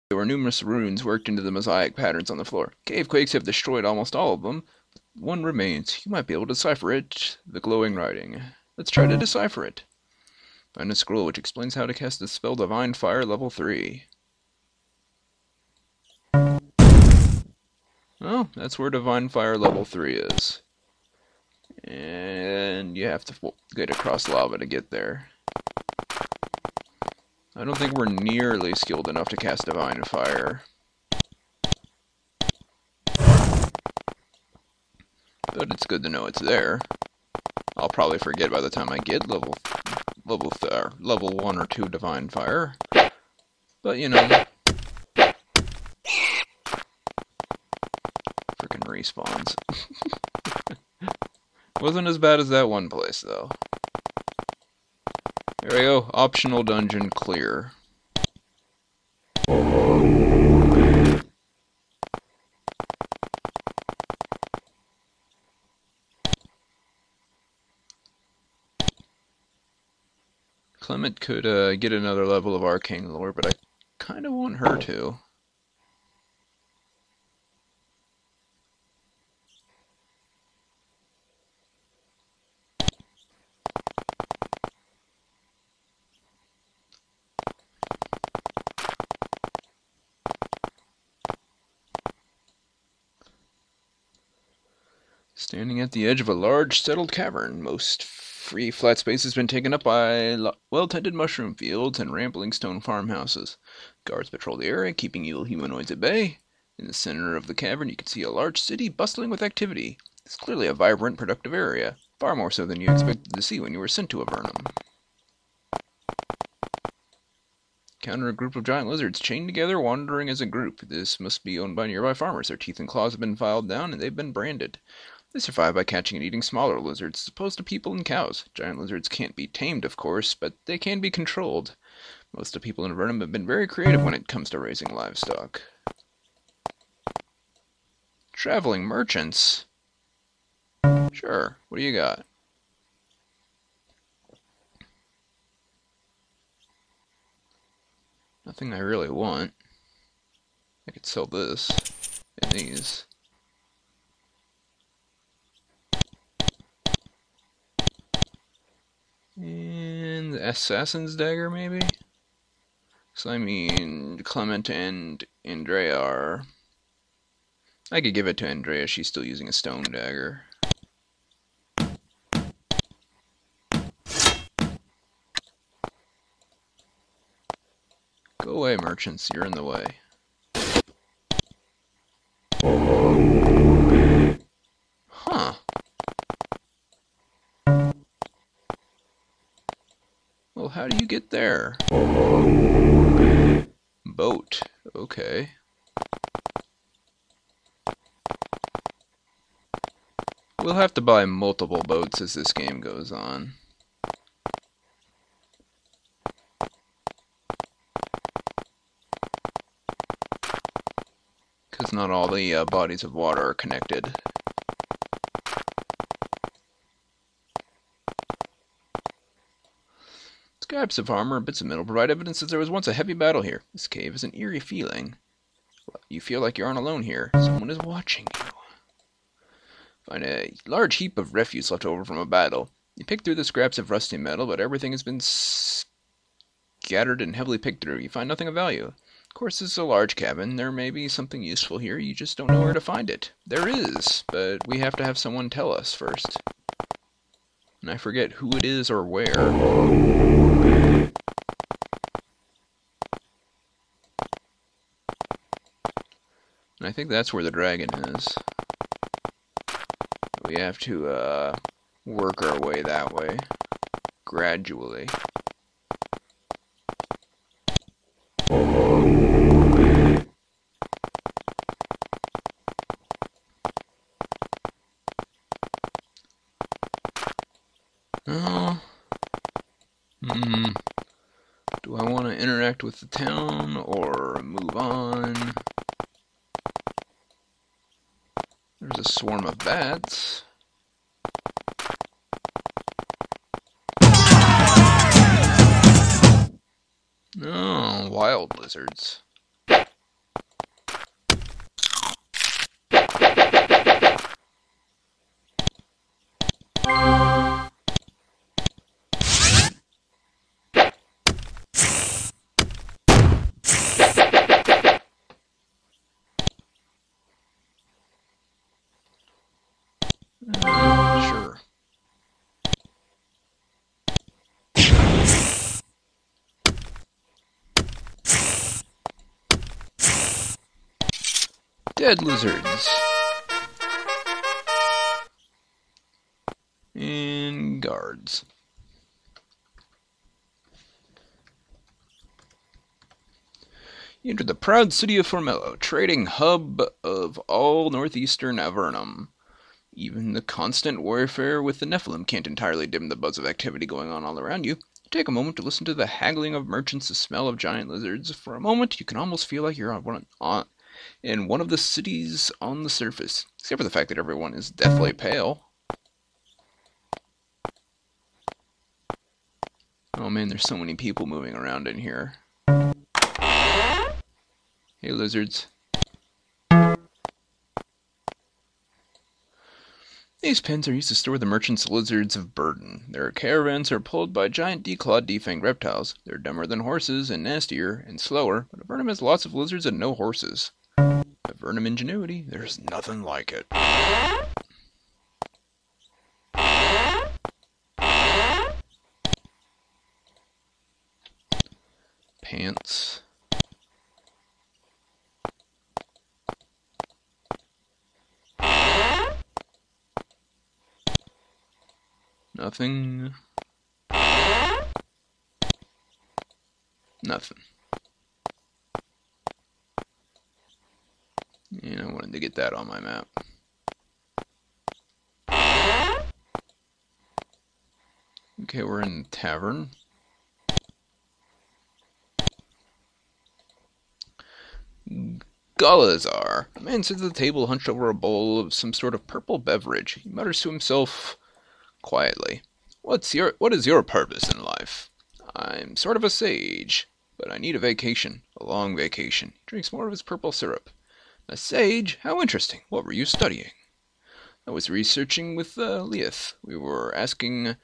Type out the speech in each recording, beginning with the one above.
There were numerous runes worked into the mosaic patterns on the floor. Cave quakes have destroyed almost all of them. One remains. You might be able to decipher it. The glowing writing. Let's try to decipher it. Find a scroll which explains how to cast the spell Divine Fire level 3. Oh, that's where Divine Fire level 3 is. And you have to get across lava to get there. I don't think we're nearly skilled enough to cast Divine Fire. But it's good to know it's there. I'll probably forget by the time I get level 1 or 2 Divine Fire. But you know, freaking respawns. Wasn't as bad as that one place though. There we go. Optional dungeon clear. Clement could get another level of arcane lore, but I kind of want her to. Standing at the edge of a large, settled cavern, most free flat space has been taken up by well-tended mushroom fields and rambling stone farmhouses. Guards patrol the area, keeping evil humanoids at bay. In the center of the cavern, you can see a large city bustling with activity. It's clearly a vibrant, productive area, far more so than you expected to see when you were sent to Avernum. Encounter a group of giant lizards chained together, wandering as a group. This must be owned by nearby farmers. Their teeth and claws have been filed down, and they've been branded. They survive by catching and eating smaller lizards, as opposed to people and cows. Giant lizards can't be tamed, of course, but they can be controlled. Most of the people in Avernum have been very creative when it comes to raising livestock. Traveling merchants? Sure, what do you got? Nothing I really want. I could sell this and these. And the Assassin's Dagger, maybe? So I mean, Clement and Andrea are... I could give it to Andrea, she's still using a stone dagger. Go away, merchants, you're in the way. Huh. Well, how do you get there? Boat. Okay. We'll have to buy multiple boats as this game goes on. Because not all the bodies of water are connected. Scraps of armor and bits of metal provide evidence that there was once a heavy battle here. This cave is an eerie feeling. You feel like you aren't alone here. Someone is watching you. Find a large heap of refuse left over from a battle. You pick through the scraps of rusty metal, but everything has been scattered and heavily picked through. You find nothing of value. Of course, this is a large cabin. There may be something useful here. You just don't know where to find it. There is, but we have to have someone tell us first. And I forget who it is or where. And I think that's where the dragon is. We have to work our way that way. Gradually. Oh. Do I want to interact with the town or move on? There's a swarm of bats. Oh, wild lizards. Dead lizards. And guards. You enter the proud city of Formello, trading hub of all northeastern Avernum. Even the constant warfare with the Nephilim can't entirely dim the buzz of activity going on all around you. Take a moment to listen to the haggling of merchants, the smell of giant lizards. For a moment, you can almost feel like you're in one of the cities on the surface, except for the fact that everyone is deathly pale. Oh man, there's so many people moving around in here. Hey, lizards. These pens are used to store the merchants' lizards of burden. Their caravans are pulled by giant declawed, defanged reptiles. They're dumber than horses and nastier and slower, but Avernum has lots of lizards and no horses. Avernum ingenuity, there's nothing like it. Pants. Nothing. Nothing. And I wanted to get that on my map. Okay, we're in the tavern. Galazar. A man sits at the table hunched over a bowl of some sort of purple beverage. He mutters to himself quietly. What is your purpose in life? I'm sort of a sage, but I need a vacation. A long vacation. He drinks more of his purple syrup. A sage? How interesting. What were you studying? I was researching with Leith. We were asking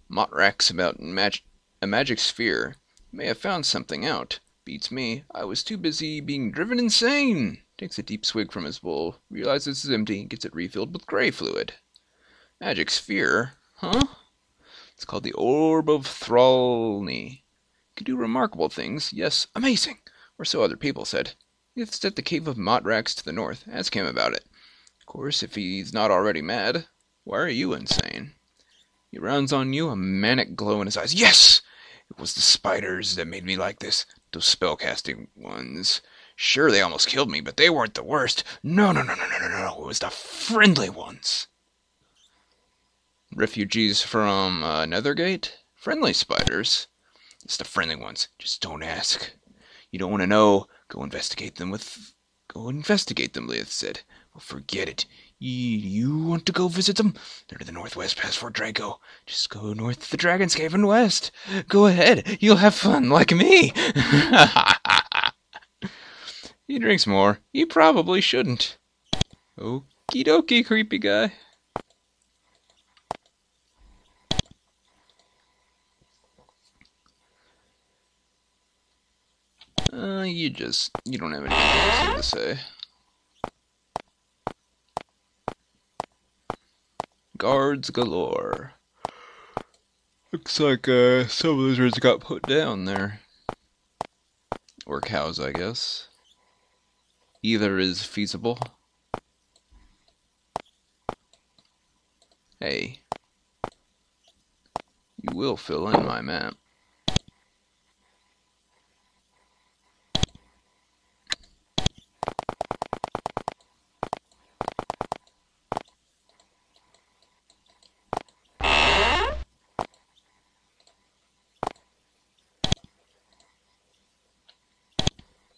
Motrax about a magic sphere. He may have found something out. Beats me. I was too busy being driven insane. Takes a deep swig from his bowl, realizes it's empty, and gets it refilled with gray fluid. Magic sphere? Huh? It's called the Orb of Thralny. Can do remarkable things. Yes, amazing. Or so other people said. It's at the cave of Motrax to the north. Ask him about it. Of course, if he's not already mad. Why are you insane? He rounds on you, a manic glow in his eyes. Yes! It was the spiders that made me like this. Those spellcasting ones. Sure, they almost killed me, but they weren't the worst. No. It was the friendly ones. Refugees from Nethergate? Friendly spiders? It's the friendly ones. Just don't ask. You don't want to know. Go investigate them, Leith said. Well, forget it. You want to go visit them? They're to the northwest past Fort Draco. Just go north to the Dragon's Cave and west. Go ahead. You'll have fun like me. He drinks more. He probably shouldn't. Okie dokie, creepy guy. You don't have anything interesting to say. Guards galore. Looks like some lizards got put down there. Or cows, I guess. Either is feasible. Hey. You will fill in my map.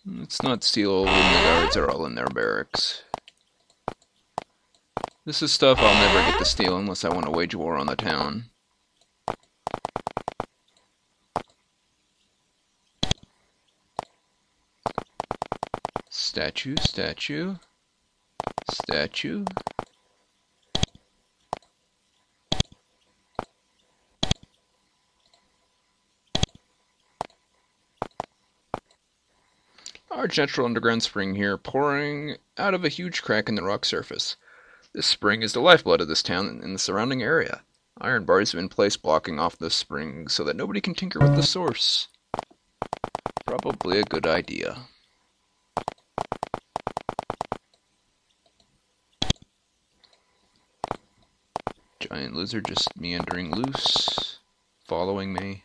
Let's not steal when the guards are all in their barracks. This is stuff I'll never get to steal unless I want to wage war on the town. Statue. Large natural underground spring here, pouring out of a huge crack in the rock surface. This spring is the lifeblood of this town and the surrounding area. Iron bars have been placed blocking off the spring so that nobody can tinker with the source. Probably a good idea. Giant lizard just meandering loose, following me.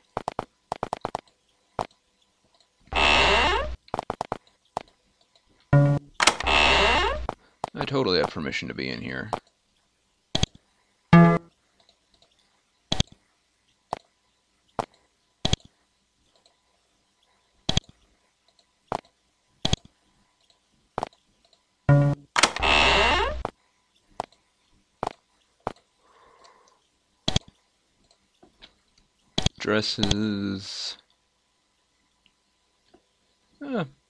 I totally have permission to be in here. Dresses.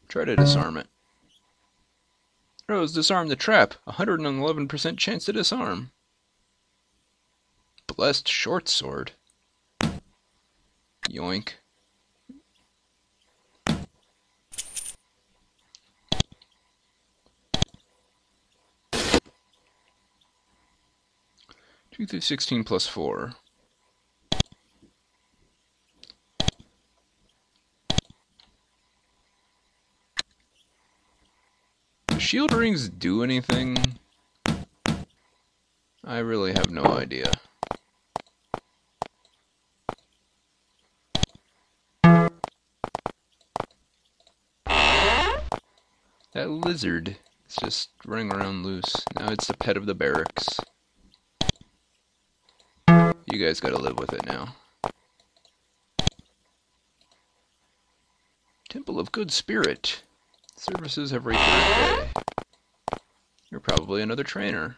Try to disarm it. Rose, disarm the trap. 111% chance to disarm. Blessed short sword. Yoink. Two through 16 plus 4. Do shield rings do anything? I really have no idea. That lizard is just running around loose. Now it's the pet of the barracks. You guys gotta live with it now. Temple of Good Spirit. Services every third day. You're probably another trainer.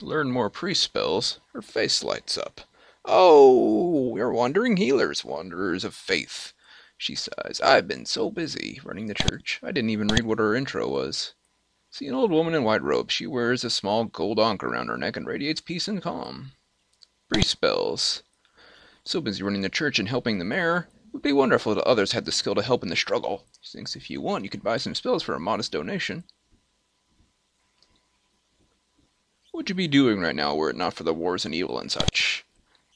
Learn more priest spells. Her face lights up. Oh, we're wandering healers, wanderers of faith. She sighs. I've been so busy running the church, I didn't even read what her intro was. See an old woman in white robes. She wears a small gold ankh around her neck and radiates peace and calm. Priest spells. So busy running the church and helping the mayor. It would be wonderful if others had the skill to help in the struggle. She thinks if you want, you could buy some spells for a modest donation. What would you be doing right now were it not for the wars and evil and such?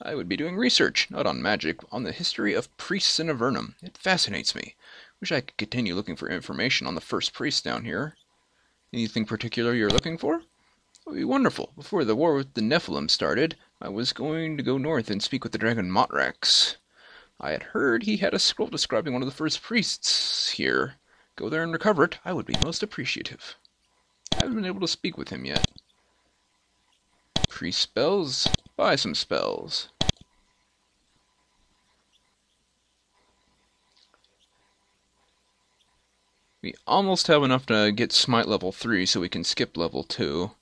I would be doing research, not on magic, on the history of priests in Avernum. It fascinates me. Wish I could continue looking for information on the first priests down here. Anything particular you're looking for? It would be wonderful. Before the war with the Nephilim started, I was going to go north and speak with the dragon Motrax. I had heard he had a scroll describing one of the first priests here. Go there and recover it. I would be most appreciative. I haven't been able to speak with him yet. Priest spells? Buy some spells. We almost have enough to get Smite level 3 so we can skip level 2.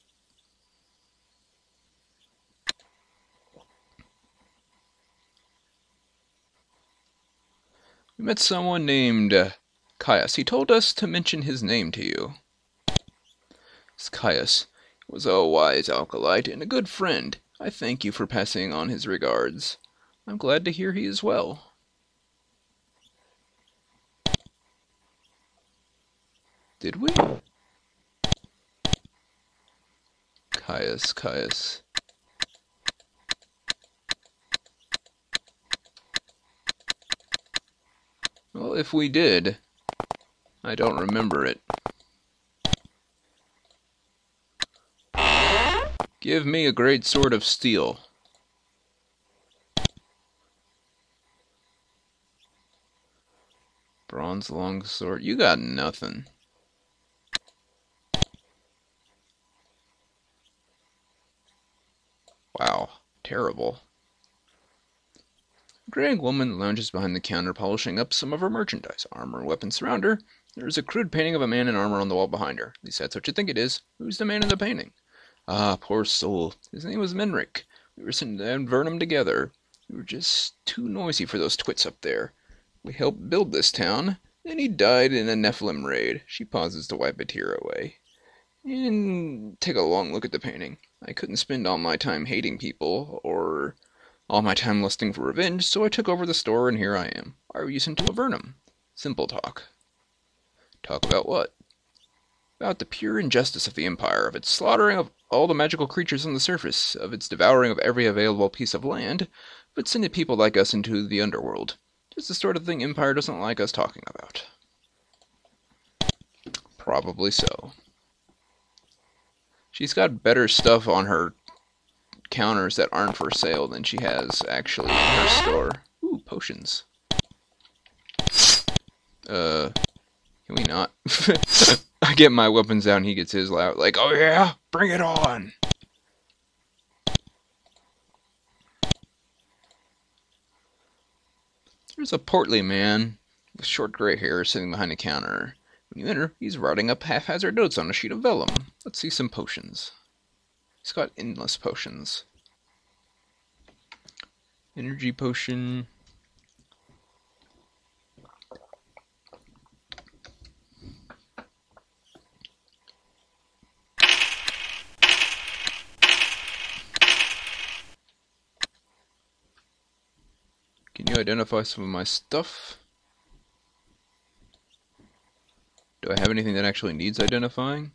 We met someone named Caius. He told us to mention his name to you. This Caius was a wise alkalite and a good friend. I thank you for passing on his regards. I'm glad to hear he is well. Did we? Caius. Well, if we did, I don't remember it. Give me a great sword of steel. Bronze longsword. You got nothing. Wow, terrible. A graying woman lounges behind the counter, polishing up some of her merchandise. Armor and weapons surround her. There is a crude painting of a man in armor on the wall behind her. At least that's what you think it is. Who's the man in the painting? Ah, poor soul. His name was Menric. We were sent to Avernum together. We were just too noisy for those twits up there. We helped build this town. Then he died in a Nephilim raid. She pauses to wipe a tear away. And take a long look at the painting. I couldn't spend all my time hating people, or all my time lusting for revenge, so I took over the store and here I am. Why were you sent to Avernum? Simple talk. Talk about what? About the pure injustice of the Empire, of its slaughtering of all the magical creatures on the surface, of its devouring of every available piece of land, of its sending people like us into the underworld. Just the sort of thing Empire doesn't like us talking about. Probably so. She's got better stuff on her counters that aren't for sale than she has actually in her store. Ooh, potions. Can we not? I get my weapons out and he gets his out. Like, oh yeah? Bring it on! There's a portly man with short gray hair sitting behind a counter. When you enter, he's writing up haphazard notes on a sheet of vellum. Let's see some potions. He's got endless potions. Energy potion. Can you identify some of my stuff? Do I have anything that actually needs identifying?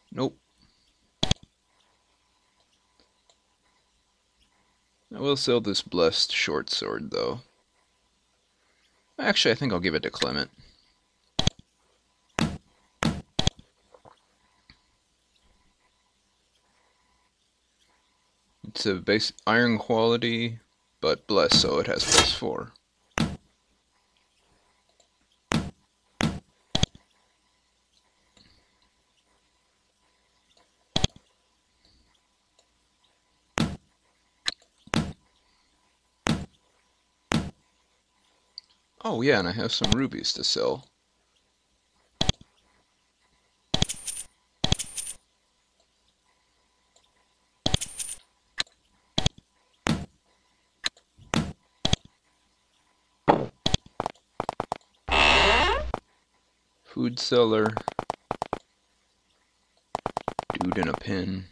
Nope. I will sell this blessed short sword, though. Actually, I think I'll give it to Clement. It's a base iron quality, but blessed, so it has +4. Oh yeah, and I have some rubies to sell. Food seller. Dude in a pin.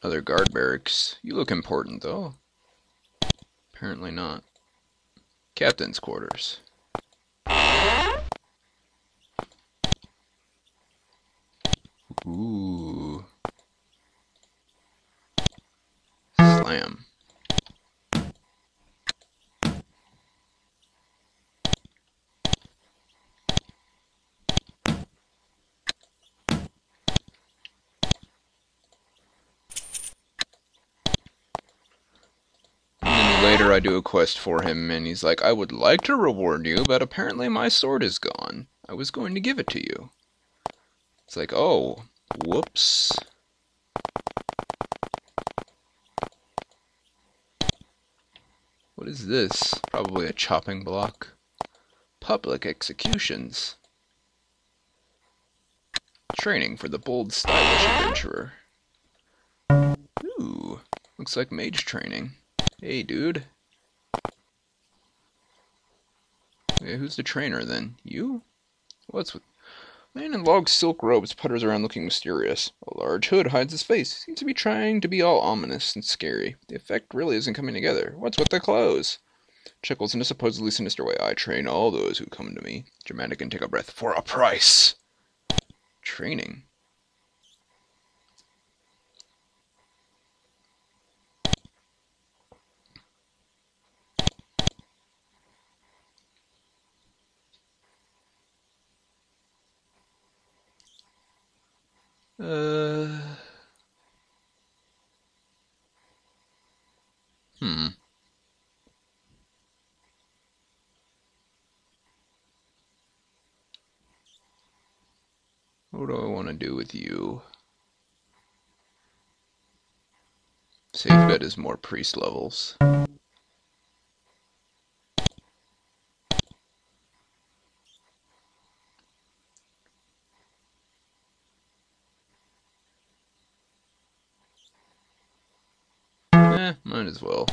Other guard barracks. You look important, though. Apparently not. Captain's quarters. Ooh. Slam. Later I do a quest for him and he's like, I would like to reward you, but apparently my sword is gone. I was going to give it to you. It's like, oh, whoops. What is this? Probably a chopping block. Public executions. Training for the bold, stylish adventurer. Ooh, looks like mage training. Hey, dude. Okay, who's the trainer then? You? What's with... Man in long silk robes putters around looking mysterious. A large hood hides his face. Seems to be trying to be all ominous and scary. The effect really isn't coming together. What's with the clothes? Chuckles in a supposedly sinister way. I train all those who come to me. Dramatic and take a breath. For a price! Training? Hmm. What do I want to do with you? Safe bet is more priest levels. Might as well.